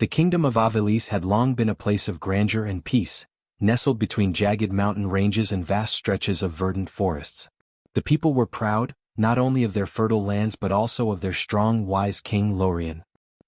The kingdom of Avelis had long been a place of grandeur and peace, nestled between jagged mountain ranges and vast stretches of verdant forests. The people were proud, not only of their fertile lands but also of their strong, wise king Leone.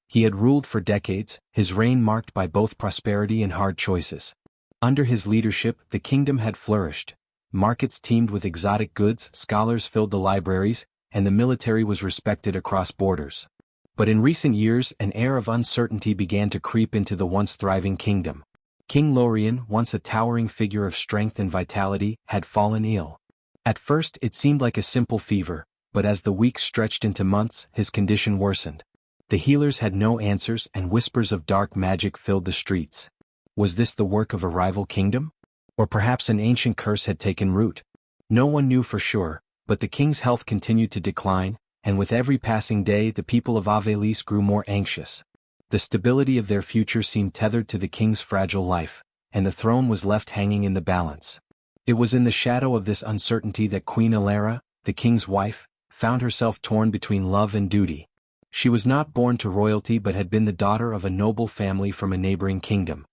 He had ruled for decades, his reign marked by both prosperity and hard choices. Under his leadership, the kingdom had flourished. Markets teemed with exotic goods, scholars filled the libraries, and the military was respected across borders. But in recent years, an air of uncertainty began to creep into the once thriving kingdom. King Leone, once a towering figure of strength and vitality, had fallen ill. At first it seemed like a simple fever, but as the weeks stretched into months, his condition worsened. The healers had no answers and whispers of dark magic filled the streets. Was this the work of a rival kingdom? Or perhaps an ancient curse had taken root? No one knew for sure, but the king's health continued to decline, and with every passing day the people of Avelis grew more anxious. The stability of their future seemed tethered to the king's fragile life, and the throne was left hanging in the balance. It was in the shadow of this uncertainty that Queen Alara, the king's wife, found herself torn between love and duty. She was not born to royalty but had been the daughter of a noble family from a neighboring kingdom.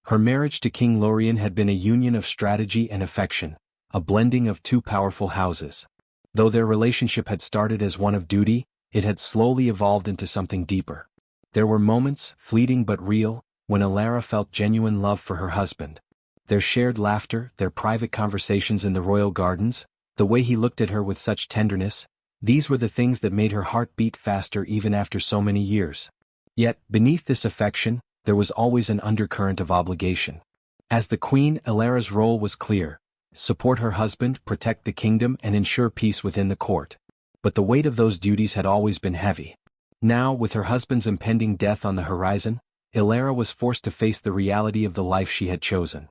Her marriage to King Leone had been a union of strategy and affection, a blending of two powerful houses. Though their relationship had started as one of duty, it had slowly evolved into something deeper. There were moments, fleeting but real, when Alara felt genuine love for her husband. Their shared laughter, their private conversations in the royal gardens, the way he looked at her with such tenderness, these were the things that made her heart beat faster even after so many years. Yet, beneath this affection, there was always an undercurrent of obligation. As the queen, Alara's role was clear: support her husband, protect the kingdom, and ensure peace within the court. But the weight of those duties had always been heavy. Now, with her husband's impending death on the horizon, Alara was forced to face the reality of the life she had chosen.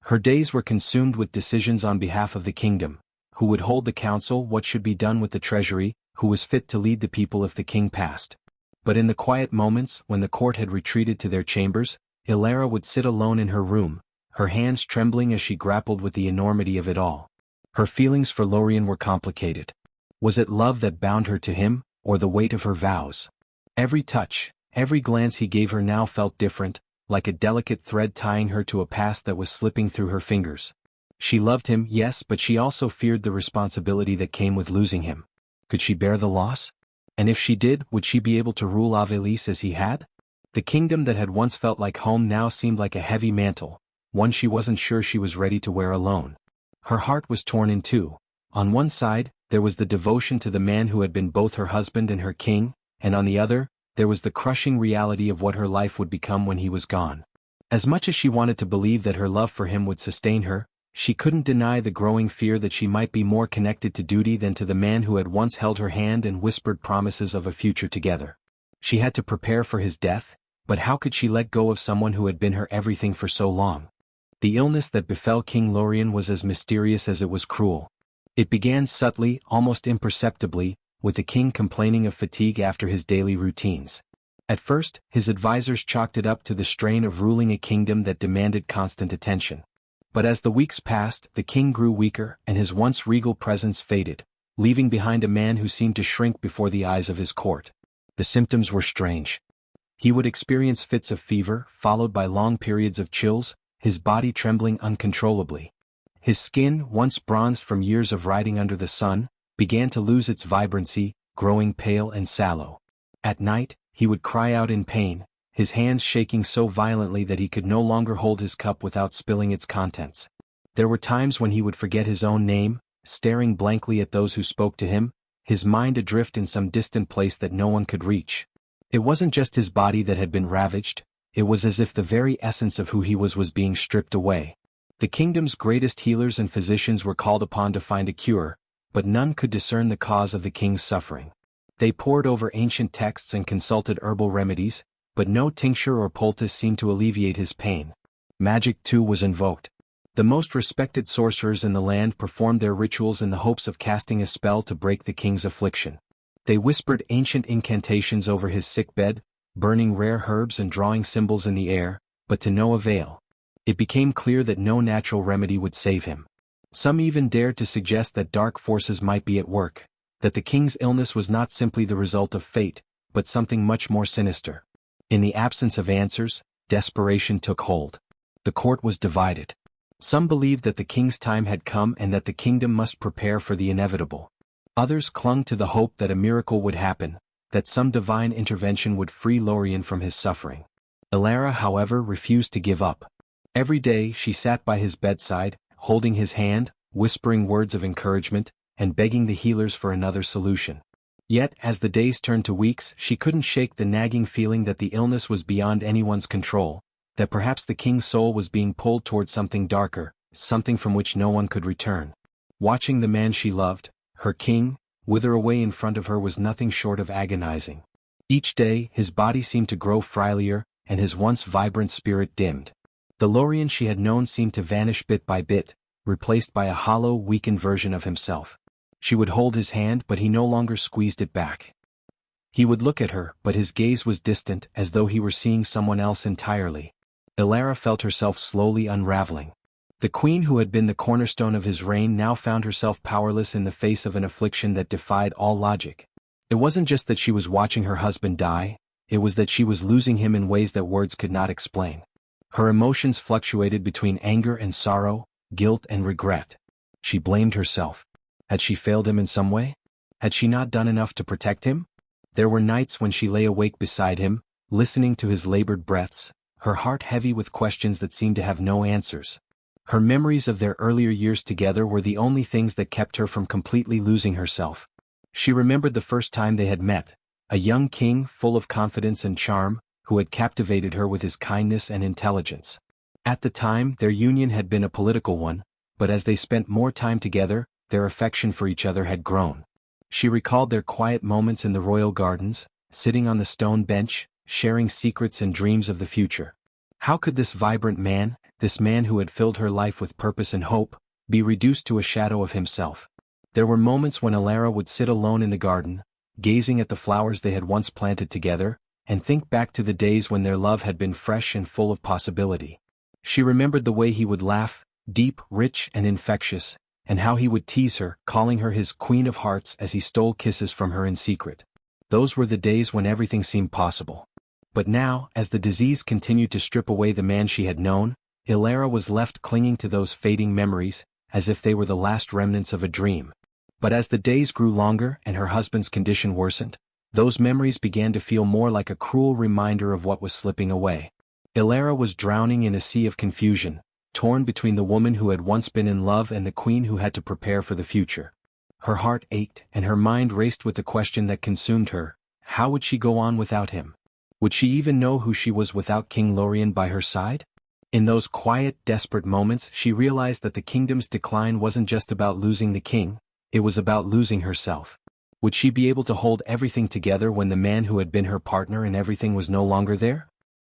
Her days were consumed with decisions on behalf of the kingdom: who would hold the council, what should be done with the treasury, who was fit to lead the people if the king passed. But in the quiet moments, when the court had retreated to their chambers, Alara would sit alone in her room, her hands trembling as she grappled with the enormity of it all. Her feelings for Leone were complicated. Was it love that bound her to him, or the weight of her vows? Every touch, every glance he gave her now felt different, like a delicate thread tying her to a past that was slipping through her fingers. She loved him, yes, but she also feared the responsibility that came with losing him. Could she bear the loss? And if she did, would she be able to rule Avelis as he had? The kingdom that had once felt like home now seemed like a heavy mantle, one she wasn't sure she was ready to wear alone. Her heart was torn in two. On one side, there was the devotion to the man who had been both her husband and her king, and on the other, there was the crushing reality of what her life would become when he was gone. As much as she wanted to believe that her love for him would sustain her, she couldn't deny the growing fear that she might be more connected to duty than to the man who had once held her hand and whispered promises of a future together. She had to prepare for his death, but how could she let go of someone who had been her everything for so long? The illness that befell King Leone was as mysterious as it was cruel. It began subtly, almost imperceptibly, with the king complaining of fatigue after his daily routines. At first, his advisors chalked it up to the strain of ruling a kingdom that demanded constant attention. But as the weeks passed, the king grew weaker and his once regal presence faded, leaving behind a man who seemed to shrink before the eyes of his court. The symptoms were strange. He would experience fits of fever, followed by long periods of chills, his body trembling uncontrollably. His skin, once bronzed from years of riding under the sun, began to lose its vibrancy, growing pale and sallow. At night, he would cry out in pain, his hands shaking so violently that he could no longer hold his cup without spilling its contents. There were times when he would forget his own name, staring blankly at those who spoke to him, his mind adrift in some distant place that no one could reach. It wasn't just his body that had been ravaged, it was as if the very essence of who he was being stripped away. The kingdom's greatest healers and physicians were called upon to find a cure, but none could discern the cause of the king's suffering. They pored over ancient texts and consulted herbal remedies, but no tincture or poultice seemed to alleviate his pain. Magic, too, was invoked. The most respected sorcerers in the land performed their rituals in the hopes of casting a spell to break the king's affliction. They whispered ancient incantations over his sickbed, burning rare herbs and drawing symbols in the air, but to no avail. It became clear that no natural remedy would save him. Some even dared to suggest that dark forces might be at work, that the king's illness was not simply the result of fate, but something much more sinister. In the absence of answers, desperation took hold. The court was divided. Some believed that the king's time had come and that the kingdom must prepare for the inevitable. Others clung to the hope that a miracle would happen, that some divine intervention would free Lorien from his suffering. Elara, however, refused to give up. Every day she sat by his bedside, holding his hand, whispering words of encouragement, and begging the healers for another solution. Yet, as the days turned to weeks, she couldn't shake the nagging feeling that the illness was beyond anyone's control, that perhaps the king's soul was being pulled towards something darker, something from which no one could return. Watching the man she loved, her king, wither away in front of her was nothing short of agonizing. Each day, his body seemed to grow frilier, and his once vibrant spirit dimmed. The Lorien she had known seemed to vanish bit by bit, replaced by a hollow, weakened version of himself. She would hold his hand, but he no longer squeezed it back. He would look at her, but his gaze was distant, as though he were seeing someone else entirely. Elara felt herself slowly unraveling. The queen who had been the cornerstone of his reign now found herself powerless in the face of an affliction that defied all logic. It wasn't just that she was watching her husband die, it was that she was losing him in ways that words could not explain. Her emotions fluctuated between anger and sorrow, guilt and regret. She blamed herself. Had she failed him in some way? Had she not done enough to protect him? There were nights when she lay awake beside him, listening to his labored breaths, her heart heavy with questions that seemed to have no answers. Her memories of their earlier years together were the only things that kept her from completely losing herself. She remembered the first time they had met, a young king full of confidence and charm, who had captivated her with his kindness and intelligence. At the time, their union had been a political one, but as they spent more time together, their affection for each other had grown. She recalled their quiet moments in the royal gardens, sitting on the stone bench, sharing secrets and dreams of the future. How could this vibrant man, this man who had filled her life with purpose and hope, be reduced to a shadow of himself? There were moments when Elara would sit alone in the garden, gazing at the flowers they had once planted together, and think back to the days when their love had been fresh and full of possibility. She remembered the way he would laugh, deep, rich, and infectious, and how he would tease her, calling her his Queen of Hearts as he stole kisses from her in secret. Those were the days when everything seemed possible. But now, as the disease continued to strip away the man she had known, Elara was left clinging to those fading memories, as if they were the last remnants of a dream. But as the days grew longer and her husband's condition worsened, those memories began to feel more like a cruel reminder of what was slipping away. Elara was drowning in a sea of confusion, torn between the woman who had once been in love and the queen who had to prepare for the future. Her heart ached and her mind raced with the question that consumed her: how would she go on without him? Would she even know who she was without King Lorien by her side? In those quiet, desperate moments she realized that the kingdom's decline wasn't just about losing the king, it was about losing herself. Would she be able to hold everything together when the man who had been her partner in everything was no longer there?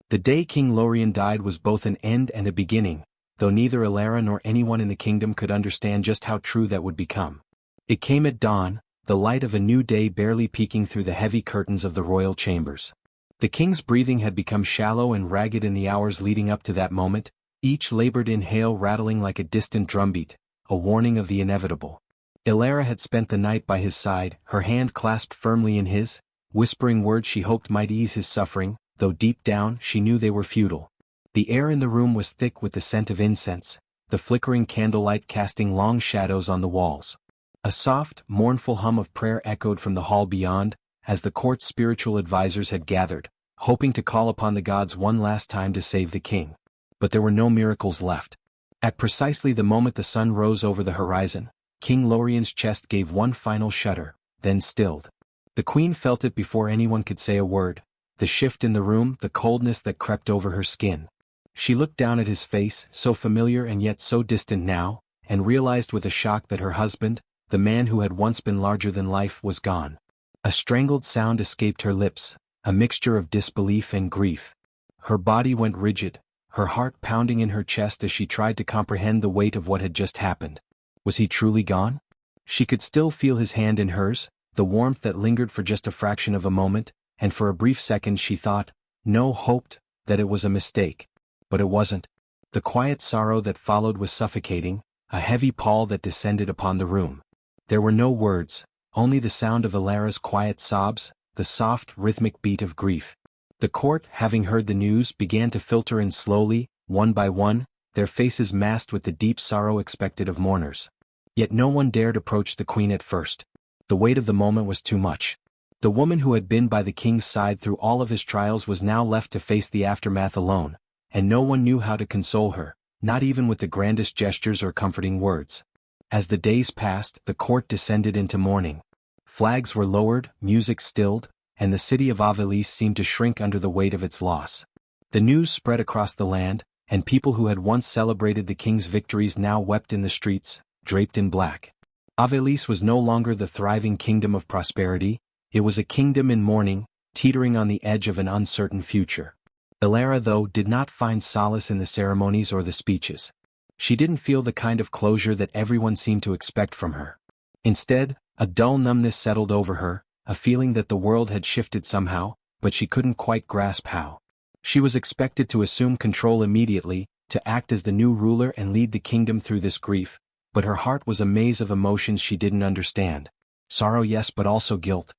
The day King Lorien died was both an end and a beginning, though neither Elara nor anyone in the kingdom could understand just how true that would become. It came at dawn, the light of a new day barely peeking through the heavy curtains of the royal chambers. The king's breathing had become shallow and ragged in the hours leading up to that moment, each labored inhale rattling like a distant drumbeat, a warning of the inevitable. Elara had spent the night by his side, her hand clasped firmly in his, whispering words she hoped might ease his suffering, though deep down she knew they were futile. The air in the room was thick with the scent of incense, the flickering candlelight casting long shadows on the walls. A soft, mournful hum of prayer echoed from the hall beyond, as the court's spiritual advisors had gathered, hoping to call upon the gods one last time to save the king. But there were no miracles left. At precisely the moment the sun rose over the horizon, King Lorien's chest gave one final shudder, then stilled. The queen felt it before anyone could say a word, the shift in the room, the coldness that crept over her skin. She looked down at his face, so familiar and yet so distant now, and realized with a shock that her husband, the man who had once been larger than life, was gone. A strangled sound escaped her lips, a mixture of disbelief and grief. Her body went rigid, her heart pounding in her chest as she tried to comprehend the weight of what had just happened. Was he truly gone? She could still feel his hand in hers, the warmth that lingered for just a fraction of a moment, and for a brief second she thought, no, hoped, that it was a mistake. But it wasn't. The quiet sorrow that followed was suffocating, a heavy pall that descended upon the room. There were no words, only the sound of Elara's quiet sobs, the soft, rhythmic beat of grief. The court, having heard the news, began to filter in slowly, one by one, their faces masked with the deep sorrow expected of mourners. Yet no one dared approach the queen at first. The weight of the moment was too much. The woman who had been by the king's side through all of his trials was now left to face the aftermath alone, and no one knew how to console her, not even with the grandest gestures or comforting words. As the days passed, the court descended into mourning. Flags were lowered, music stilled, and the city of Avelis seemed to shrink under the weight of its loss. The news spread across the land, and people who had once celebrated the king's victories now wept in the streets, draped in black. Avelis was no longer the thriving kingdom of prosperity, it was a kingdom in mourning, teetering on the edge of an uncertain future. Ilara, though, did not find solace in the ceremonies or the speeches. She didn't feel the kind of closure that everyone seemed to expect from her. Instead, a dull numbness settled over her, a feeling that the world had shifted somehow, but she couldn't quite grasp how. She was expected to assume control immediately, to act as the new ruler and lead the kingdom through this grief, but her heart was a maze of emotions she didn't understand. Sorrow, yes, but also guilt.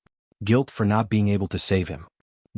Guilt for not being able to save him.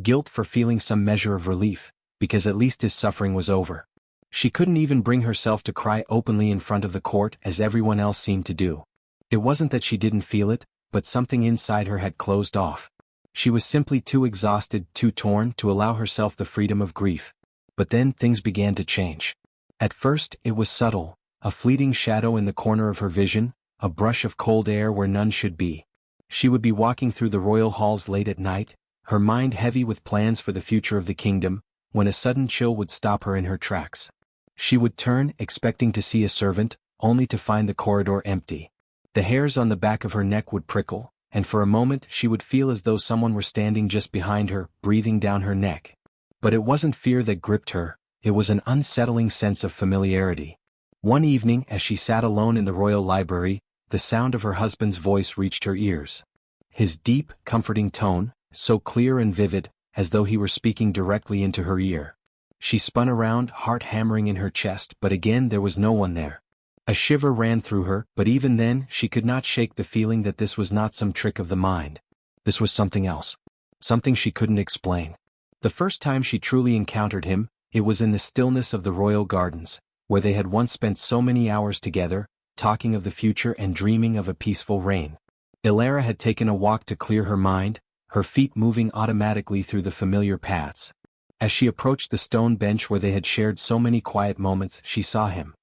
Guilt for feeling some measure of relief, because at least his suffering was over. She couldn't even bring herself to cry openly in front of the court as everyone else seemed to do. It wasn't that she didn't feel it, but something inside her had closed off. She was simply too exhausted, too torn to allow herself the freedom of grief. But then things began to change. At first, it was subtle, a fleeting shadow in the corner of her vision, a brush of cold air where none should be. She would be walking through the royal halls late at night, her mind heavy with plans for the future of the kingdom, when a sudden chill would stop her in her tracks. She would turn, expecting to see a servant, only to find the corridor empty. The hairs on the back of her neck would prickle, and for a moment she would feel as though someone were standing just behind her, breathing down her neck. But it wasn't fear that gripped her, it was an unsettling sense of familiarity. One evening, as she sat alone in the royal library, the sound of her husband's voice reached her ears. His deep, comforting tone, so clear and vivid, as though he were speaking directly into her ear. She spun around, heart hammering in her chest, but again there was no one there. A shiver ran through her, but even then she could not shake the feeling that this was not some trick of the mind. This was something else. Something she couldn't explain. The first time she truly encountered him, it was in the stillness of the royal gardens, where they had once spent so many hours together, talking of the future and dreaming of a peaceful reign. Ilara had taken a walk to clear her mind, her feet moving automatically through the familiar paths. As she approached the stone bench where they had shared so many quiet moments, she saw him.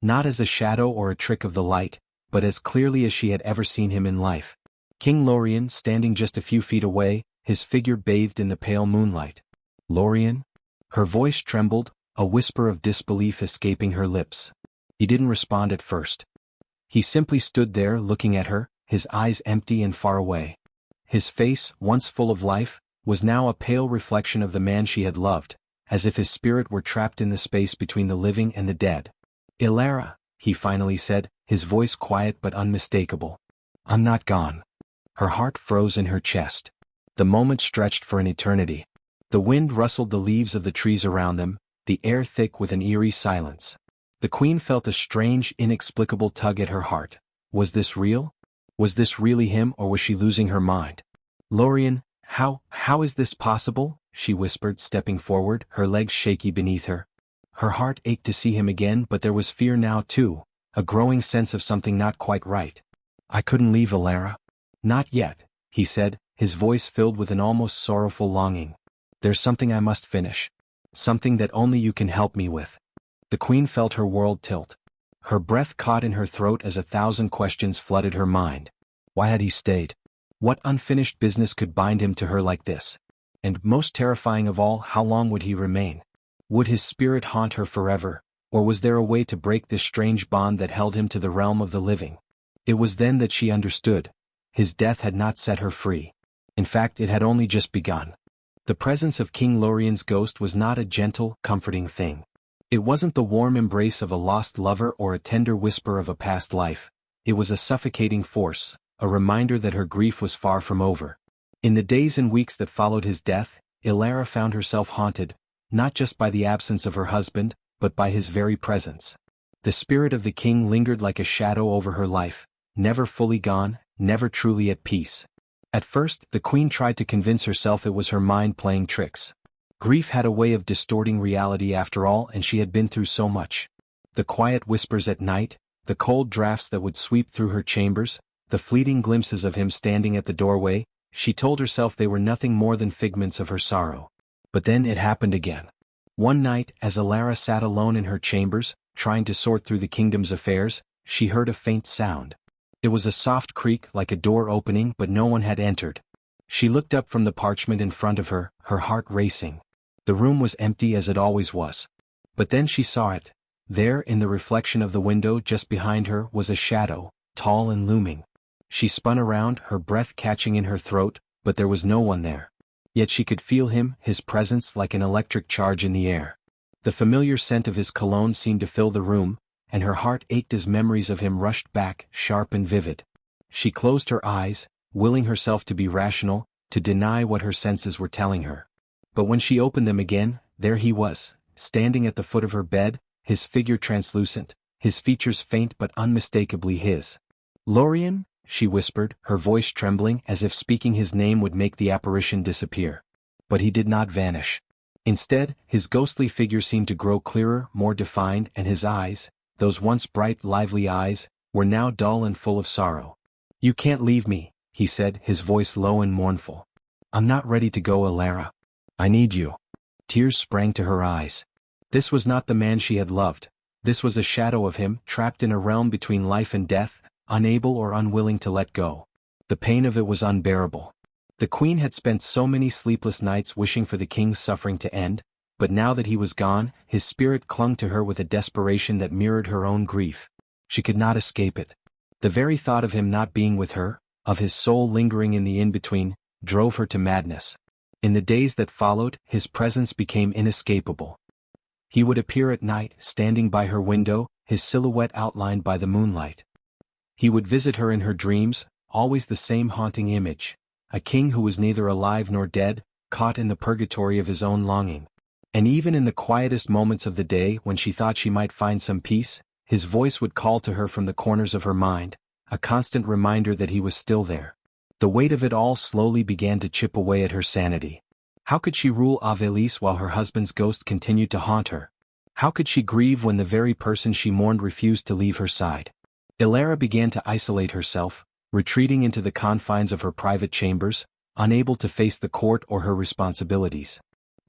Not as a shadow or a trick of the light, but as clearly as she had ever seen him in life. King Leone, standing just a few feet away, his figure bathed in the pale moonlight. Leone? Her voice trembled, a whisper of disbelief escaping her lips. He didn't respond at first. He simply stood there looking at her, his eyes empty and far away. His face, once full of life, was now a pale reflection of the man she had loved, as if his spirit were trapped in the space between the living and the dead. Ilara, he finally said, his voice quiet but unmistakable. I'm not gone. Her heart froze in her chest. The moment stretched for an eternity. The wind rustled the leaves of the trees around them, the air thick with an eerie silence. The queen felt a strange, inexplicable tug at her heart. Was this real? Was this really him, or was she losing her mind? Leone, how is this possible? She whispered, stepping forward, her legs shaky beneath her. Her heart ached to see him again, but there was fear now too, a growing sense of something not quite right. I couldn't leave Ilara. Not yet, he said, his voice filled with an almost sorrowful longing. There's something I must finish. Something that only you can help me with. The queen felt her world tilt. Her breath caught in her throat as 1,000 questions flooded her mind. Why had he stayed? What unfinished business could bind him to her like this? And most terrifying of all, how long would he remain? Would his spirit haunt her forever, or was there a way to break this strange bond that held him to the realm of the living? It was then that she understood. His death had not set her free. In fact, it had only just begun. The presence of King Leone's ghost was not a gentle, comforting thing. It wasn't the warm embrace of a lost lover or a tender whisper of a past life. It was a suffocating force, a reminder that her grief was far from over. In the days and weeks that followed his death, Ilara found herself haunted, not just by the absence of her husband, but by his very presence. The spirit of the king lingered like a shadow over her life, never fully gone, never truly at peace. At first, the queen tried to convince herself it was her mind playing tricks. Grief had a way of distorting reality after all, and she had been through so much. The quiet whispers at night, the cold drafts that would sweep through her chambers, the fleeting glimpses of him standing at the doorway, she told herself they were nothing more than figments of her sorrow. But then it happened again. One night, as Alara sat alone in her chambers, trying to sort through the kingdom's affairs, she heard a faint sound. It was a soft creak like a door opening, but no one had entered. She looked up from the parchment in front of her, her heart racing. The room was empty as it always was. But then she saw it. There, in the reflection of the window just behind her, was a shadow, tall and looming. She spun around, her breath catching in her throat, but there was no one there. Yet she could feel him, his presence like an electric charge in the air. The familiar scent of his cologne seemed to fill the room, and her heart ached as memories of him rushed back, sharp and vivid. She closed her eyes, willing herself to be rational, to deny what her senses were telling her. But when she opened them again, there he was, standing at the foot of her bed, his figure translucent, his features faint but unmistakably his. "Lorien," she whispered, her voice trembling as if speaking his name would make the apparition disappear. But he did not vanish. Instead, his ghostly figure seemed to grow clearer, more defined, and his eyes, those once bright, lively eyes, were now dull and full of sorrow. "You can't leave me," he said, his voice low and mournful. "I'm not ready to go, Alara. I need you." Tears sprang to her eyes. This was not the man she had loved. This was a shadow of him, trapped in a realm between life and death, unable or unwilling to let go. The pain of it was unbearable. The queen had spent so many sleepless nights wishing for the king's suffering to end, but now that he was gone, his spirit clung to her with a desperation that mirrored her own grief. She could not escape it. The very thought of him not being with her, of his soul lingering in the in-between, drove her to madness. In the days that followed, his presence became inescapable. He would appear at night, standing by her window, his silhouette outlined by the moonlight. He would visit her in her dreams, always the same haunting image, a king who was neither alive nor dead, caught in the purgatory of his own longing. And even in the quietest moments of the day when she thought she might find some peace, his voice would call to her from the corners of her mind, a constant reminder that he was still there. The weight of it all slowly began to chip away at her sanity. How could she rule Avelis while her husband's ghost continued to haunt her? How could she grieve when the very person she mourned refused to leave her side? Alara began to isolate herself, retreating into the confines of her private chambers, unable to face the court or her responsibilities.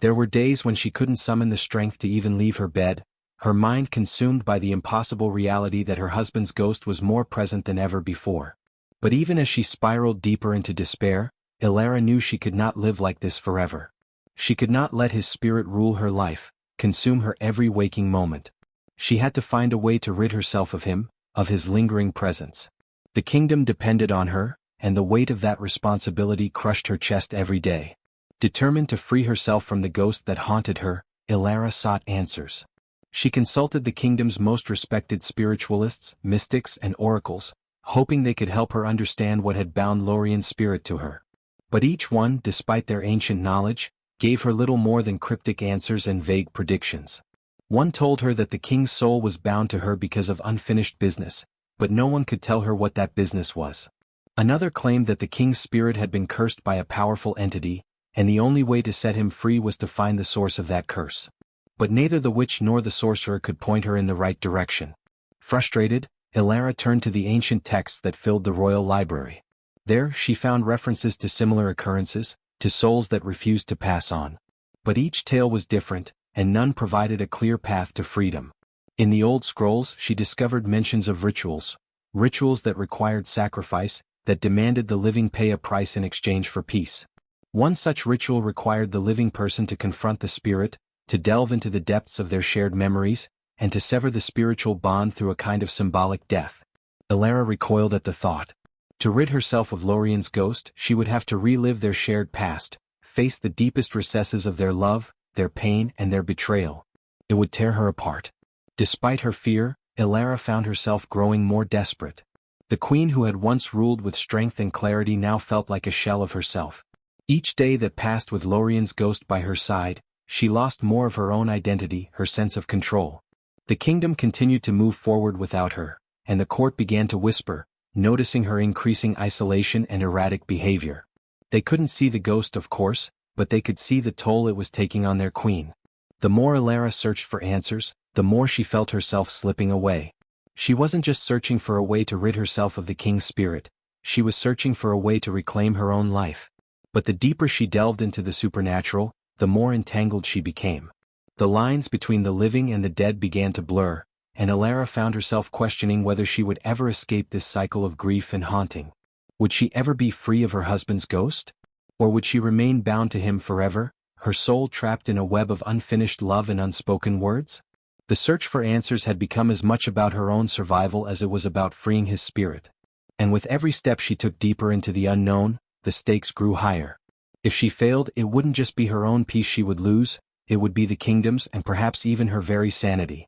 There were days when she couldn't summon the strength to even leave her bed, her mind consumed by the impossible reality that her husband's ghost was more present than ever before. But even as she spiraled deeper into despair, Alara knew she could not live like this forever. She could not let his spirit rule her life, consume her every waking moment. She had to find a way to rid herself of him, of his lingering presence. The kingdom depended on her, and the weight of that responsibility crushed her chest every day. Determined to free herself from the ghost that haunted her, Alara sought answers. She consulted the kingdom's most respected spiritualists, mystics, and oracles, hoping they could help her understand what had bound Lorien's spirit to her. But each one, despite their ancient knowledge, gave her little more than cryptic answers and vague predictions. One told her that the king's soul was bound to her because of unfinished business, but no one could tell her what that business was. Another claimed that the king's spirit had been cursed by a powerful entity, and the only way to set him free was to find the source of that curse. But neither the witch nor the sorcerer could point her in the right direction. Frustrated, Alara turned to the ancient texts that filled the royal library. There, she found references to similar occurrences, to souls that refused to pass on. But each tale was different, and none provided a clear path to freedom. In the old scrolls, she discovered mentions of rituals that required sacrifice, that demanded the living pay a price in exchange for peace. One such ritual required the living person to confront the spirit, to delve into the depths of their shared memories, and to sever the spiritual bond through a kind of symbolic death. Alara recoiled at the thought. To rid herself of Lorien's ghost, she would have to relive their shared past, face the deepest recesses of their love, their pain, and their betrayal. It would tear her apart. Despite her fear, Alara found herself growing more desperate. The queen who had once ruled with strength and clarity now felt like a shell of herself. Each day that passed with Lorien's ghost by her side, she lost more of her own identity, her sense of control. The kingdom continued to move forward without her, and the court began to whisper, noticing her increasing isolation and erratic behavior. They couldn't see the ghost, of course, but they could see the toll it was taking on their queen. The more Elara searched for answers, the more she felt herself slipping away. She wasn't just searching for a way to rid herself of the king's spirit, she was searching for a way to reclaim her own life. But the deeper she delved into the supernatural, the more entangled she became. The lines between the living and the dead began to blur, and Elara found herself questioning whether she would ever escape this cycle of grief and haunting. Would she ever be free of her husband's ghost? Or would she remain bound to him forever, her soul trapped in a web of unfinished love and unspoken words? The search for answers had become as much about her own survival as it was about freeing his spirit. And with every step she took deeper into the unknown, the stakes grew higher. If she failed, it wouldn't just be her own peace she would lose, it would be the kingdom's and perhaps even her very sanity.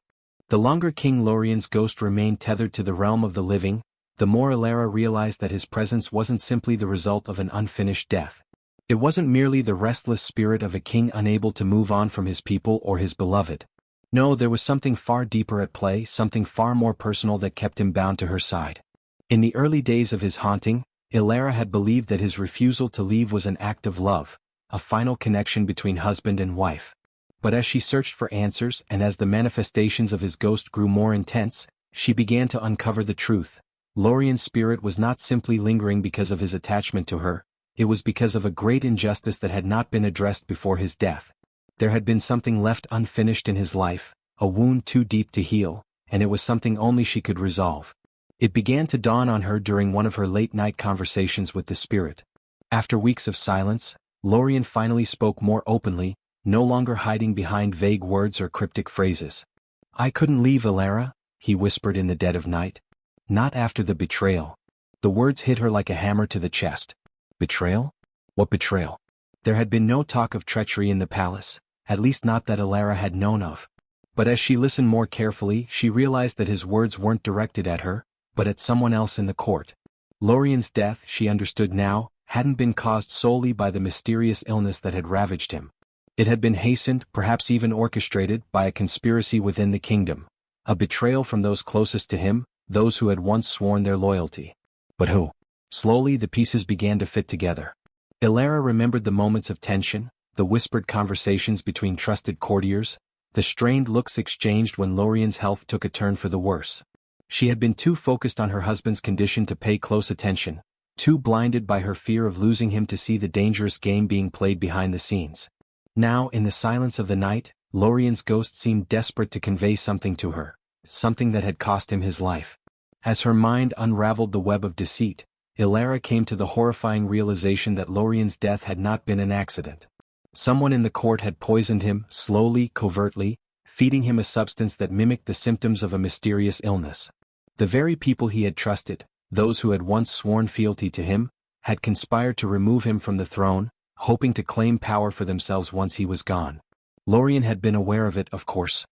The longer King Lorien's ghost remained tethered to the realm of the living, the more Elara realized that his presence wasn't simply the result of an unfinished death. It wasn't merely the restless spirit of a king unable to move on from his people or his beloved. No, there was something far deeper at play, something far more personal that kept him bound to her side. In the early days of his haunting, Elara had believed that his refusal to leave was an act of love, a final connection between husband and wife. But as she searched for answers and as the manifestations of his ghost grew more intense, she began to uncover the truth. Lorien's spirit was not simply lingering because of his attachment to her, it was because of a great injustice that had not been addressed before his death. There had been something left unfinished in his life, a wound too deep to heal, and it was something only she could resolve. It began to dawn on her during one of her late-night conversations with the spirit. After weeks of silence, Lorien finally spoke more openly, no longer hiding behind vague words or cryptic phrases. "I couldn't leave, Elara," he whispered in the dead of night. "Not after the betrayal." The words hit her like a hammer to the chest. Betrayal? What betrayal? There had been no talk of treachery in the palace, at least not that Elara had known of. But as she listened more carefully, she realized that his words weren't directed at her, but at someone else in the court. Lorien's death, she understood now, hadn't been caused solely by the mysterious illness that had ravaged him. It had been hastened, perhaps even orchestrated, by a conspiracy within the kingdom. A betrayal from those closest to him, those who had once sworn their loyalty. But who? Slowly the pieces began to fit together. Elara remembered the moments of tension, the whispered conversations between trusted courtiers, the strained looks exchanged when Lorien's health took a turn for the worse. She had been too focused on her husband's condition to pay close attention, too blinded by her fear of losing him to see the dangerous game being played behind the scenes. Now, in the silence of the night, Lorien's ghost seemed desperate to convey something to her, something that had cost him his life. As her mind unraveled the web of deceit, Elara came to the horrifying realization that Lorien's death had not been an accident. Someone in the court had poisoned him, slowly, covertly, feeding him a substance that mimicked the symptoms of a mysterious illness. The very people he had trusted, those who had once sworn fealty to him, had conspired to remove him from the throne, hoping to claim power for themselves once he was gone. Lorien had been aware of it, of course.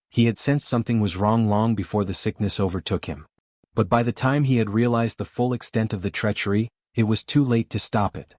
He had sensed something was wrong long before the sickness overtook him. But by the time he had realized the full extent of the treachery, it was too late to stop it.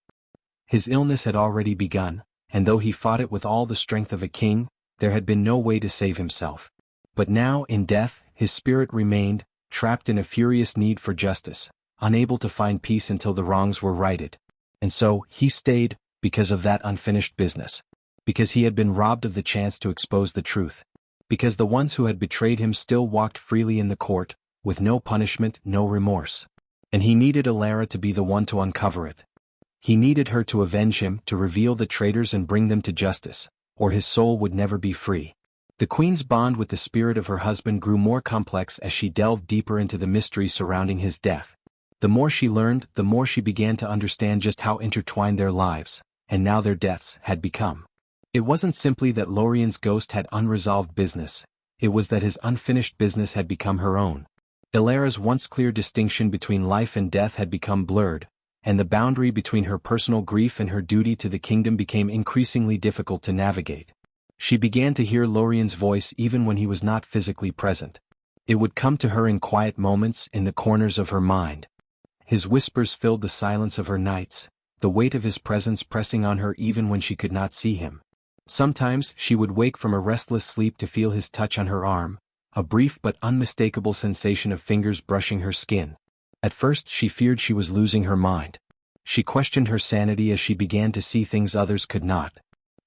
His illness had already begun, and though he fought it with all the strength of a king, there had been no way to save himself. But now, in death, his spirit remained, trapped in a furious need for justice, unable to find peace until the wrongs were righted. And so, he stayed, because of that unfinished business. Because he had been robbed of the chance to expose the truth. Because the ones who had betrayed him still walked freely in the court, with no punishment, no remorse. And he needed Elara to be the one to uncover it. He needed her to avenge him, to reveal the traitors and bring them to justice, or his soul would never be free. The queen's bond with the spirit of her husband grew more complex as she delved deeper into the mystery surrounding his death. The more she learned, the more she began to understand just how intertwined their lives, and now their deaths, had become. It wasn't simply that Lorien's ghost had unresolved business, it was that his unfinished business had become her own. Elara's once clear distinction between life and death had become blurred, and the boundary between her personal grief and her duty to the kingdom became increasingly difficult to navigate. She began to hear Lorien's voice even when he was not physically present. It would come to her in quiet moments, in the corners of her mind. His whispers filled the silence of her nights, the weight of his presence pressing on her even when she could not see him. Sometimes she would wake from a restless sleep to feel his touch on her arm, a brief but unmistakable sensation of fingers brushing her skin. At first she feared she was losing her mind. She questioned her sanity as she began to see things others could not.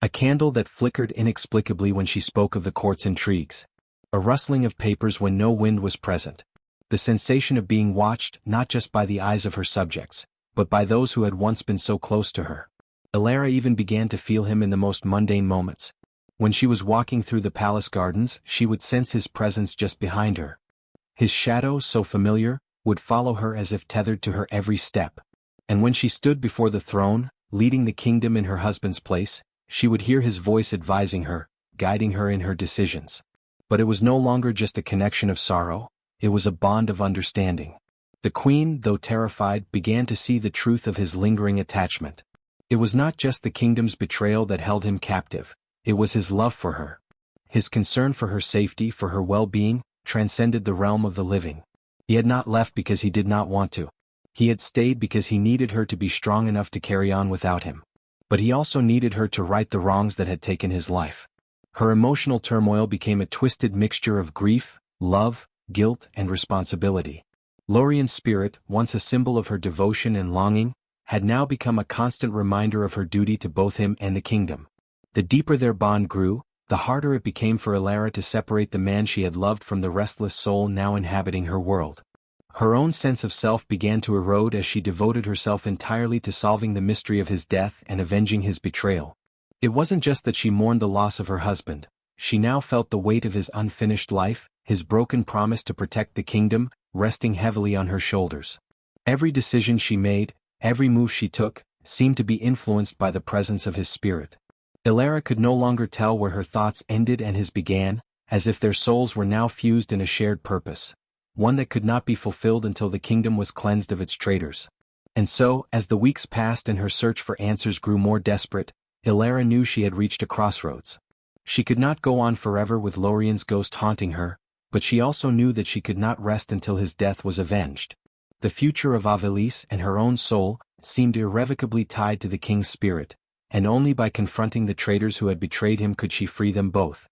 A candle that flickered inexplicably when she spoke of the court's intrigues. A rustling of papers when no wind was present. The sensation of being watched not just by the eyes of her subjects, but by those who had once been so close to her. Ilara even began to feel him in the most mundane moments. When she was walking through the palace gardens, she would sense his presence just behind her. His shadow, so familiar, would follow her as if tethered to her every step. And when she stood before the throne, leading the kingdom in her husband's place, she would hear his voice advising her, guiding her in her decisions. But it was no longer just a connection of sorrow, it was a bond of understanding. The queen, though terrified, began to see the truth of his lingering attachment. It was not just the kingdom's betrayal that held him captive, it was his love for her. His concern for her safety, for her well-being, transcended the realm of the living. He had not left because he did not want to. He had stayed because he needed her to be strong enough to carry on without him. But he also needed her to right the wrongs that had taken his life. Her emotional turmoil became a twisted mixture of grief, love, guilt, and responsibility. Lorien's spirit, once a symbol of her devotion and longing, had now become a constant reminder of her duty to both him and the kingdom. The deeper their bond grew, the harder it became for Ilara to separate the man she had loved from the restless soul now inhabiting her world. Her own sense of self began to erode as she devoted herself entirely to solving the mystery of his death and avenging his betrayal. It wasn't just that she mourned the loss of her husband, she now felt the weight of his unfinished life, his broken promise to protect the kingdom, resting heavily on her shoulders. Every decision she made, every move she took, seemed to be influenced by the presence of his spirit. Ilara could no longer tell where her thoughts ended and his began, as if their souls were now fused in a shared purpose, one that could not be fulfilled until the kingdom was cleansed of its traitors. And so, as the weeks passed and her search for answers grew more desperate, Ilara knew she had reached a crossroads. She could not go on forever with Lorien's ghost haunting her, but she also knew that she could not rest until his death was avenged. The future of Avelis and her own soul seemed irrevocably tied to the king's spirit, and only by confronting the traitors who had betrayed him could she free them both.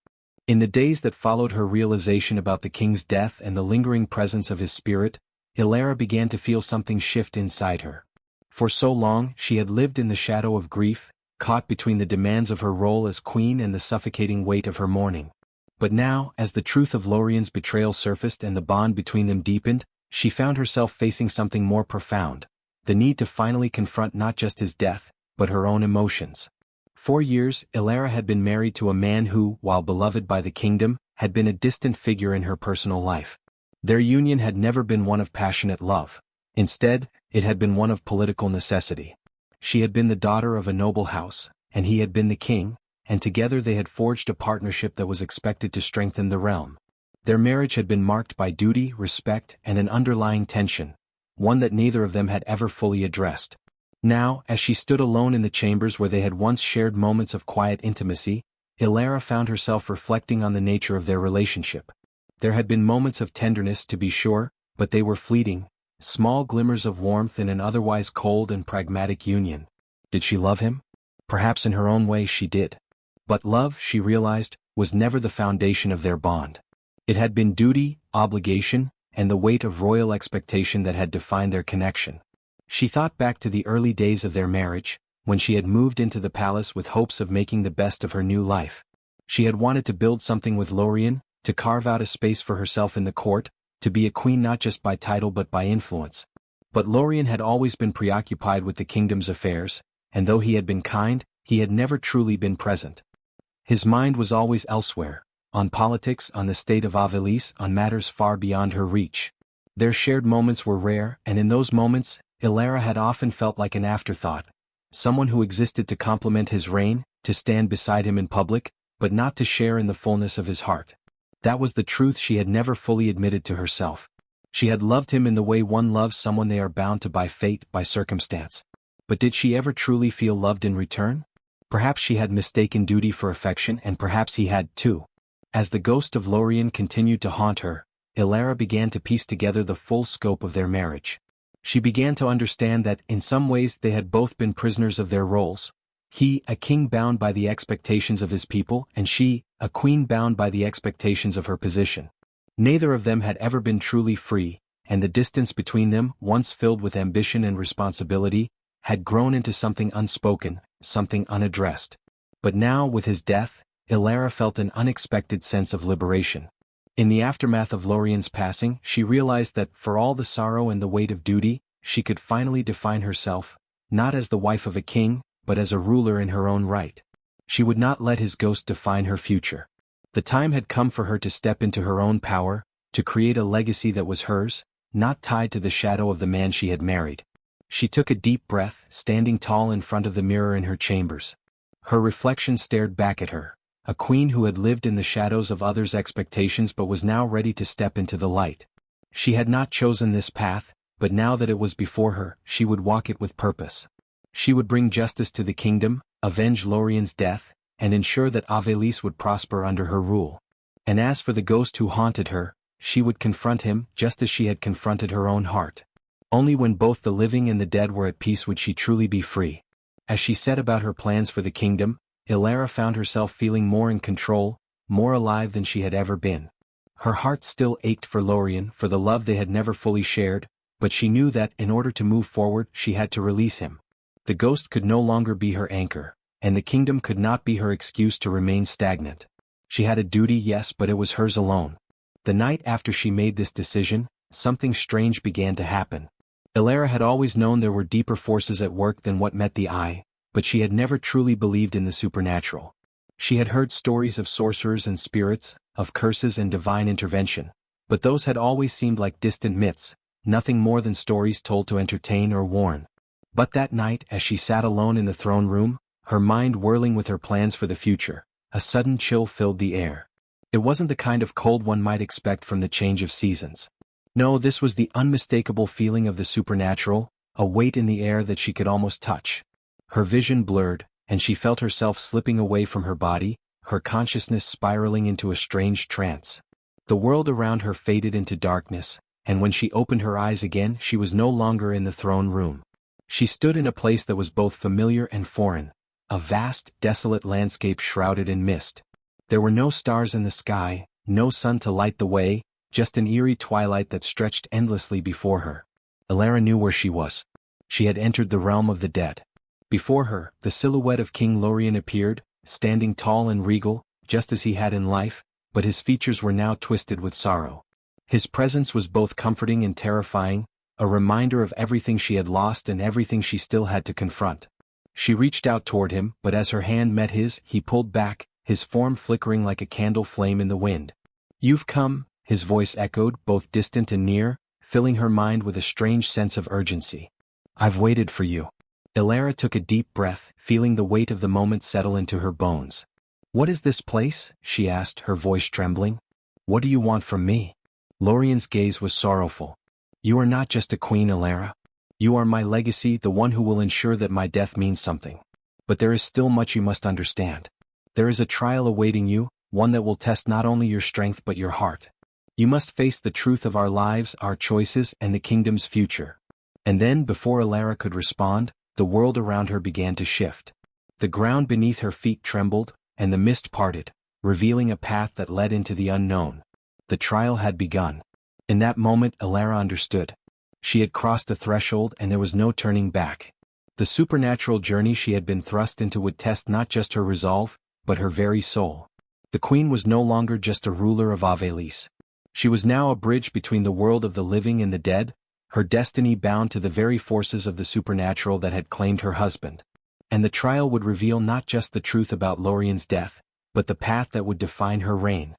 In the days that followed her realization about the king's death and the lingering presence of his spirit, Ilara began to feel something shift inside her. For so long, she had lived in the shadow of grief, caught between the demands of her role as queen and the suffocating weight of her mourning. But now, as the truth of Lorien's betrayal surfaced and the bond between them deepened, she found herself facing something more profound, the need to finally confront not just his death, but her own emotions. 4 years, Ilara had been married to a man who, while beloved by the kingdom, had been a distant figure in her personal life. Their union had never been one of passionate love. Instead, it had been one of political necessity. She had been the daughter of a noble house, and he had been the king, and together they had forged a partnership that was expected to strengthen the realm. Their marriage had been marked by duty, respect, and an underlying tension, one that neither of them had ever fully addressed. Now, as she stood alone in the chambers where they had once shared moments of quiet intimacy, Ilara found herself reflecting on the nature of their relationship. There had been moments of tenderness, to be sure, but they were fleeting, small glimmers of warmth in an otherwise cold and pragmatic union. Did she love him? Perhaps in her own way she did. But love, she realized, was never the foundation of their bond. It had been duty, obligation, and the weight of royal expectation that had defined their connection. She thought back to the early days of their marriage, when she had moved into the palace with hopes of making the best of her new life. She had wanted to build something with Lorien, to carve out a space for herself in the court, to be a queen not just by title but by influence. But Lorien had always been preoccupied with the kingdom's affairs, and though he had been kind, he had never truly been present. His mind was always elsewhere, on politics, on the state of Avelis, on matters far beyond her reach. Their shared moments were rare, and in those moments, Ilara had often felt like an afterthought, someone who existed to complement his reign, to stand beside him in public, but not to share in the fullness of his heart. That was the truth she had never fully admitted to herself. She had loved him in the way one loves someone they are bound to by fate, by circumstance. But did she ever truly feel loved in return? Perhaps she had mistaken duty for affection, and perhaps he had too. As the ghost of Lorien continued to haunt her, Ilara began to piece together the full scope of their marriage. She began to understand that, in some ways, they had both been prisoners of their roles. He, a king bound by the expectations of his people, and she, a queen bound by the expectations of her position. Neither of them had ever been truly free, and the distance between them, once filled with ambition and responsibility, had grown into something unspoken, something unaddressed. But now, with his death, Ilara felt an unexpected sense of liberation. In the aftermath of Lorien's passing, she realized that, for all the sorrow and the weight of duty, she could finally define herself, not as the wife of a king, but as a ruler in her own right. She would not let his ghost define her future. The time had come for her to step into her own power, to create a legacy that was hers, not tied to the shadow of the man she had married. She took a deep breath, standing tall in front of the mirror in her chambers. Her reflection stared back at her, a queen who had lived in the shadows of others' expectations but was now ready to step into the light. She had not chosen this path, but now that it was before her, she would walk it with purpose. She would bring justice to the kingdom, avenge Lorien's death, and ensure that Avelis would prosper under her rule. And as for the ghost who haunted her, she would confront him just as she had confronted her own heart. Only when both the living and the dead were at peace would she truly be free. As she set about her plans for the kingdom, Ilara found herself feeling more in control, more alive than she had ever been. Her heart still ached for Lorien, for the love they had never fully shared, but she knew that, in order to move forward, she had to release him. The ghost could no longer be her anchor, and the kingdom could not be her excuse to remain stagnant. She had a duty, yes, but it was hers alone. The night after she made this decision, something strange began to happen. Ilara had always known there were deeper forces at work than what met the eye, but she had never truly believed in the supernatural. She had heard stories of sorcerers and spirits, of curses and divine intervention, but those had always seemed like distant myths, nothing more than stories told to entertain or warn. But that night, as she sat alone in the throne room, her mind whirling with her plans for the future, a sudden chill filled the air. It wasn't the kind of cold one might expect from the change of seasons. No, this was the unmistakable feeling of the supernatural, a weight in the air that she could almost touch. Her vision blurred, and she felt herself slipping away from her body, her consciousness spiraling into a strange trance. The world around her faded into darkness, and when she opened her eyes again, she was no longer in the throne room. She stood in a place that was both familiar and foreign, a vast, desolate landscape shrouded in mist. There were no stars in the sky, no sun to light the way, just an eerie twilight that stretched endlessly before her. Ilara knew where she was. She had entered the realm of the dead. Before her, the silhouette of King Lorien appeared, standing tall and regal, just as he had in life, but his features were now twisted with sorrow. His presence was both comforting and terrifying, a reminder of everything she had lost and everything she still had to confront. She reached out toward him, but as her hand met his, he pulled back, his form flickering like a candle flame in the wind. "You've come," his voice echoed, both distant and near, filling her mind with a strange sense of urgency. "I've waited for you." Ilara took a deep breath, feeling the weight of the moment settle into her bones. "What is this place?" she asked, her voice trembling. "What do you want from me?" Lorien's gaze was sorrowful. "You are not just a queen, Ilara. You are my legacy, the one who will ensure that my death means something. But there is still much you must understand. There is a trial awaiting you, one that will test not only your strength but your heart. You must face the truth of our lives, our choices, and the kingdom's future." And then, before Ilara could respond, the world around her began to shift. The ground beneath her feet trembled, and the mist parted, revealing a path that led into the unknown. The trial had begun. In that moment, Ilara understood. She had crossed a threshold and there was no turning back. The supernatural journey she had been thrust into would test not just her resolve, but her very soul. The queen was no longer just a ruler of Avelis. She was now a bridge between the world of the living and the dead, her destiny bound to the very forces of the supernatural that had claimed her husband. And the trial would reveal not just the truth about Lorien's death, but the path that would define her reign.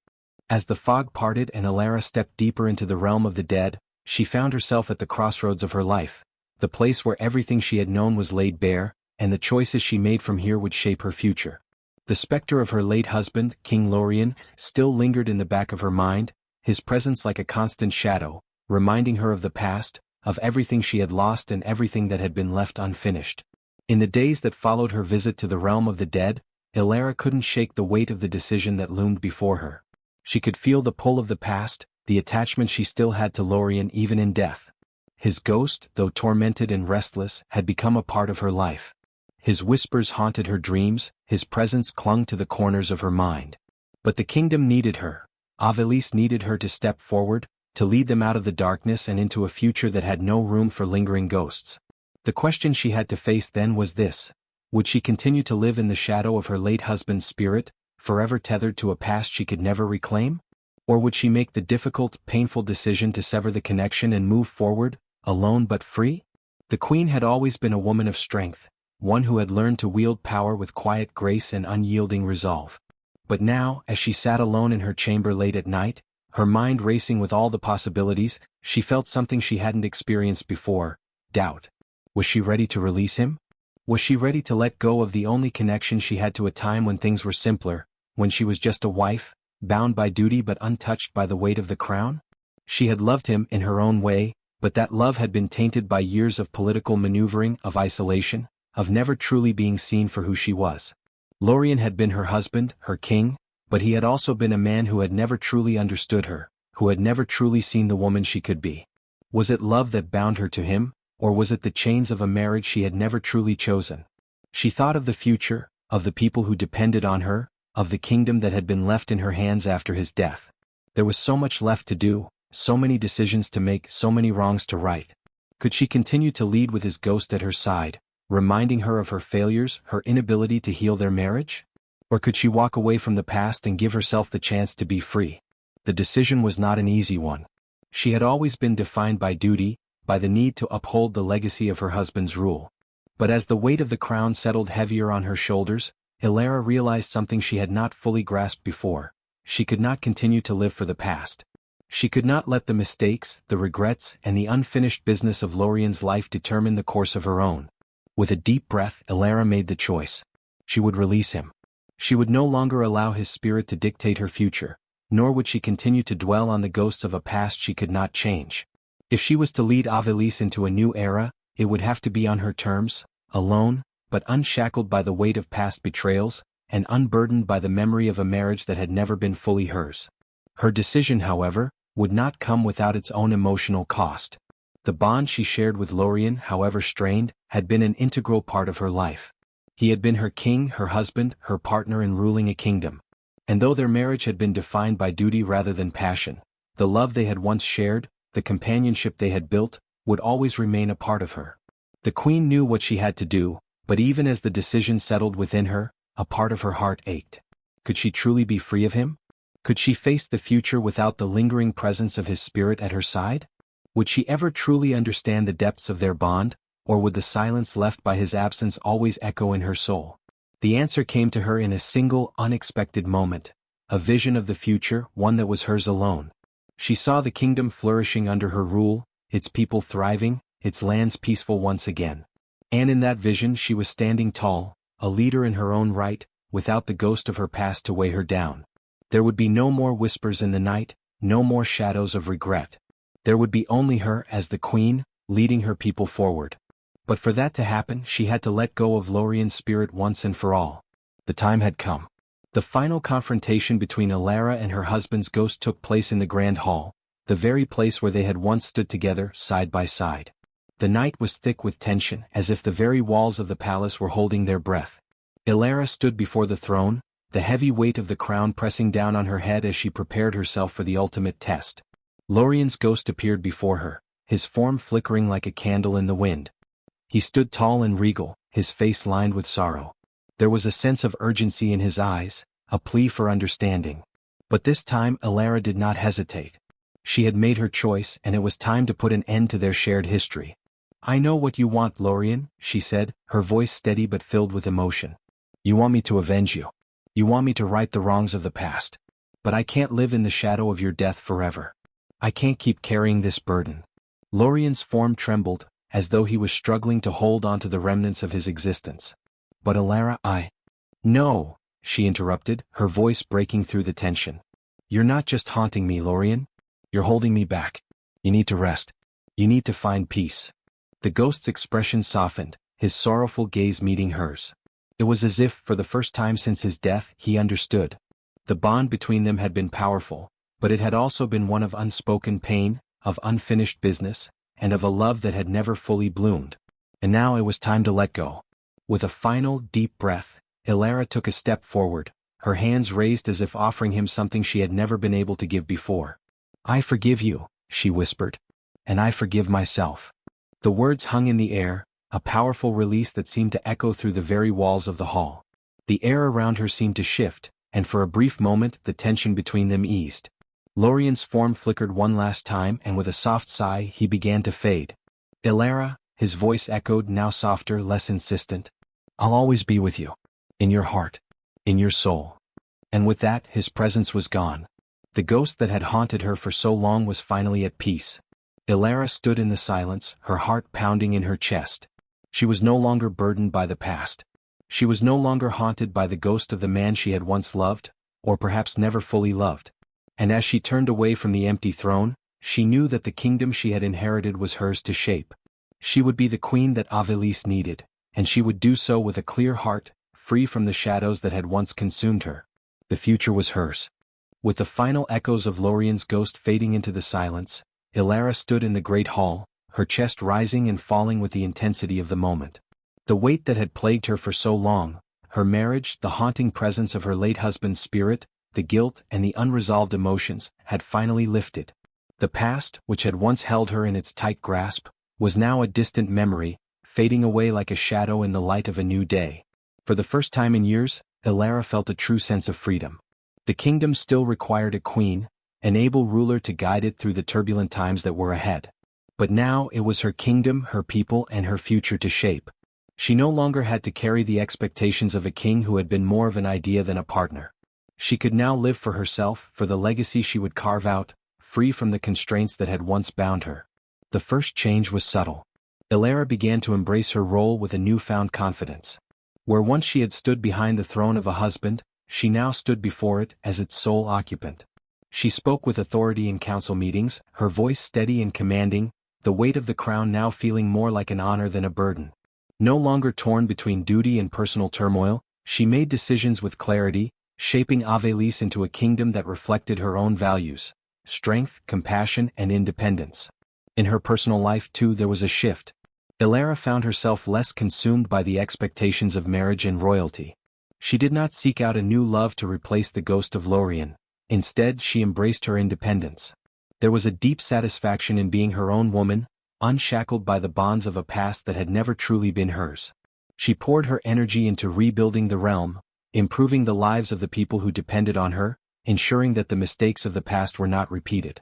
As the fog parted and Ilara stepped deeper into the realm of the dead, she found herself at the crossroads of her life, the place where everything she had known was laid bare, and the choices she made from here would shape her future. The specter of her late husband, King Lorien, still lingered in the back of her mind, his presence like a constant shadow, reminding her of the past, of everything she had lost and everything that had been left unfinished. In the days that followed her visit to the realm of the dead, Ilara couldn't shake the weight of the decision that loomed before her. She could feel the pull of the past, the attachment she still had to Lorien even in death. His ghost, though tormented and restless, had become a part of her life. His whispers haunted her dreams, his presence clung to the corners of her mind. But the kingdom needed her. Avelis needed her to step forward, to lead them out of the darkness and into a future that had no room for lingering ghosts. The question she had to face then was this: would she continue to live in the shadow of her late husband's spirit, forever tethered to a past she could never reclaim? Or would she make the difficult, painful decision to sever the connection and move forward, alone but free? The queen had always been a woman of strength, one who had learned to wield power with quiet grace and unyielding resolve. But now, as she sat alone in her chamber late at night, her mind racing with all the possibilities, she felt something she hadn't experienced before: doubt. Was she ready to release him? Was she ready to let go of the only connection she had to a time when things were simpler, when she was just a wife, bound by duty but untouched by the weight of the crown? She had loved him in her own way, but that love had been tainted by years of political maneuvering, of isolation, of never truly being seen for who she was. Lorien had been her husband, her king, but he had also been a man who had never truly understood her, who had never truly seen the woman she could be. Was it love that bound her to him, or was it the chains of a marriage she had never truly chosen? She thought of the future, of the people who depended on her, of the kingdom that had been left in her hands after his death. There was so much left to do, so many decisions to make, so many wrongs to right. Could she continue to lead with his ghost at her side, reminding her of her failures, her inability to heal their marriage? Or could she walk away from the past and give herself the chance to be free? The decision was not an easy one. She had always been defined by duty, by the need to uphold the legacy of her husband's rule. But as the weight of the crown settled heavier on her shoulders, Ilara realized something she had not fully grasped before. She could not continue to live for the past. She could not let the mistakes, the regrets, and the unfinished business of Lorien's life determine the course of her own. With a deep breath, Ilara made the choice. She would release him. She would no longer allow his spirit to dictate her future, nor would she continue to dwell on the ghosts of a past she could not change. If she was to lead Avelis into a new era, it would have to be on her terms, alone, but unshackled by the weight of past betrayals, and unburdened by the memory of a marriage that had never been fully hers. Her decision, however, would not come without its own emotional cost. The bond she shared with Lorien, however strained, had been an integral part of her life. He had been her king, her husband, her partner in ruling a kingdom. And though their marriage had been defined by duty rather than passion, the love they had once shared, the companionship they had built, would always remain a part of her. The queen knew what she had to do, but even as the decision settled within her, a part of her heart ached. Could she truly be free of him? Could she face the future without the lingering presence of his spirit at her side? Would she ever truly understand the depths of their bond, or would the silence left by his absence always echo in her soul? The answer came to her in a single, unexpected moment, a vision of the future, one that was hers alone. She saw the kingdom flourishing under her rule, its people thriving, its lands peaceful once again. And in that vision she was standing tall, a leader in her own right, without the ghost of her past to weigh her down. There would be no more whispers in the night, no more shadows of regret. There would be only her as the queen, leading her people forward. But for that to happen, she had to let go of Lorien's spirit once and for all. The time had come. The final confrontation between Ilara and her husband's ghost took place in the Grand Hall, the very place where they had once stood together, side by side. The night was thick with tension, as if the very walls of the palace were holding their breath. Ilara stood before the throne, the heavy weight of the crown pressing down on her head as she prepared herself for the ultimate test. Lorien's ghost appeared before her, his form flickering like a candle in the wind. He stood tall and regal, his face lined with sorrow. There was a sense of urgency in his eyes, a plea for understanding. But this time Ilara did not hesitate. She had made her choice, and it was time to put an end to their shared history. "I know what you want, Lorien," she said, her voice steady but filled with emotion. "You want me to avenge you. You want me to right the wrongs of the past. But I can't live in the shadow of your death forever. I can't keep carrying this burden." Lorien's form trembled, as though he was struggling to hold on to the remnants of his existence. "But Ilara, No," she interrupted, her voice breaking through the tension. "You're not just haunting me, Lorien. You're holding me back. You need to rest. You need to find peace." The ghost's expression softened, his sorrowful gaze meeting hers. It was as if, for the first time since his death, he understood. The bond between them had been powerful, but it had also been one of unspoken pain, of unfinished business, and of a love that had never fully bloomed. And now it was time to let go. With a final, deep breath, Ilara took a step forward, her hands raised as if offering him something she had never been able to give before. "I forgive you," she whispered. "And I forgive myself." The words hung in the air, a powerful release that seemed to echo through the very walls of the hall. The air around her seemed to shift, and for a brief moment the tension between them eased. Lorien's form flickered one last time, and with a soft sigh he began to fade. "Ilara," his voice echoed, now softer, less insistent. "I'll always be with you. In your heart. In your soul." And with that, his presence was gone. The ghost that had haunted her for so long was finally at peace. Ilara stood in the silence, her heart pounding in her chest. She was no longer burdened by the past. She was no longer haunted by the ghost of the man she had once loved, or perhaps never fully loved. And as she turned away from the empty throne, she knew that the kingdom she had inherited was hers to shape. She would be the queen that Avelise needed, and she would do so with a clear heart, free from the shadows that had once consumed her. The future was hers. With the final echoes of Lorien's ghost fading into the silence, Ilara stood in the great hall, her chest rising and falling with the intensity of the moment. The weight that had plagued her for so long, her marriage, the haunting presence of her late husband's spirit, the guilt and the unresolved emotions, had finally lifted. The past, which had once held her in its tight grasp, was now a distant memory, fading away like a shadow in the light of a new day. For the first time in years, Ilara felt a true sense of freedom. The kingdom still required a queen, an able ruler to guide it through the turbulent times that were ahead. But now it was her kingdom, her people, and her future to shape. She no longer had to carry the expectations of a king who had been more of an idea than a partner. She could now live for herself, for the legacy she would carve out, free from the constraints that had once bound her. The first change was subtle. Ilara began to embrace her role with a newfound confidence. Where once she had stood behind the throne of a husband, she now stood before it as its sole occupant. She spoke with authority in council meetings, her voice steady and commanding, the weight of the crown now feeling more like an honor than a burden. No longer torn between duty and personal turmoil, she made decisions with clarity, shaping Avelise into a kingdom that reflected her own values: strength, compassion, and independence. In her personal life too there was a shift. Ilara found herself less consumed by the expectations of marriage and royalty. She did not seek out a new love to replace the ghost of Lorien. Instead, she embraced her independence. There was a deep satisfaction in being her own woman, unshackled by the bonds of a past that had never truly been hers. She poured her energy into rebuilding the realm, improving the lives of the people who depended on her, ensuring that the mistakes of the past were not repeated.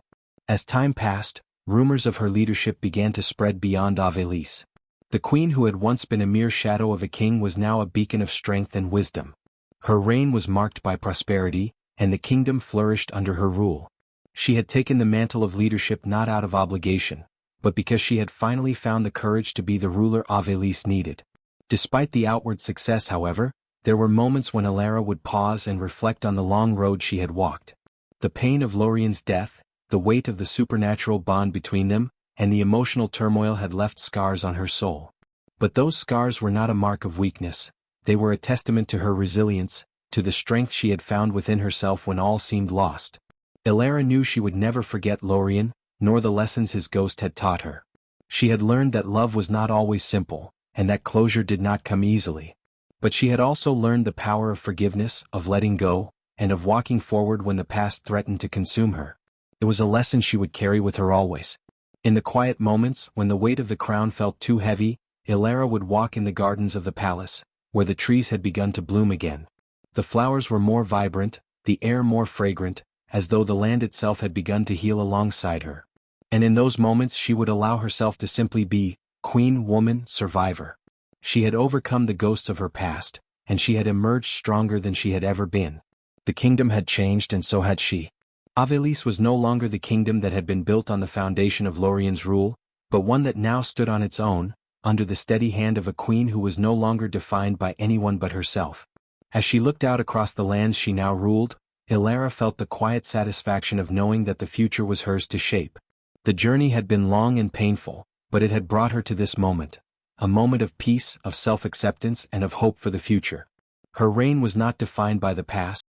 As time passed, rumors of her leadership began to spread beyond Avelise. The queen who had once been a mere shadow of a king was now a beacon of strength and wisdom. Her reign was marked by prosperity, and the kingdom flourished under her rule. She had taken the mantle of leadership not out of obligation, but because she had finally found the courage to be the ruler Avelise needed. Despite the outward success, however, there were moments when Ilara would pause and reflect on the long road she had walked. The pain of Lorien's death, the weight of the supernatural bond between them, and the emotional turmoil had left scars on her soul. But those scars were not a mark of weakness. They were a testament to her resilience, to the strength she had found within herself when all seemed lost. Ilara knew she would never forget Lorien, nor the lessons his ghost had taught her. She had learned that love was not always simple, and that closure did not come easily. But she had also learned the power of forgiveness, of letting go, and of walking forward when the past threatened to consume her. It was a lesson she would carry with her always. In the quiet moments, when the weight of the crown felt too heavy, Ilara would walk in the gardens of the palace, where the trees had begun to bloom again. The flowers were more vibrant, the air more fragrant, as though the land itself had begun to heal alongside her. And in those moments she would allow herself to simply be queen, woman, survivor. She had overcome the ghosts of her past, and she had emerged stronger than she had ever been. The kingdom had changed, and so had she. Avelise was no longer the kingdom that had been built on the foundation of Lorien's rule, but one that now stood on its own, under the steady hand of a queen who was no longer defined by anyone but herself. As she looked out across the lands she now ruled, Ilara felt the quiet satisfaction of knowing that the future was hers to shape. The journey had been long and painful, but it had brought her to this moment. A moment of peace, of self-acceptance, and of hope for the future. Her reign was not defined by the past.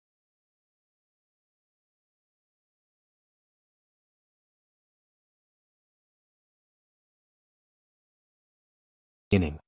Beginning.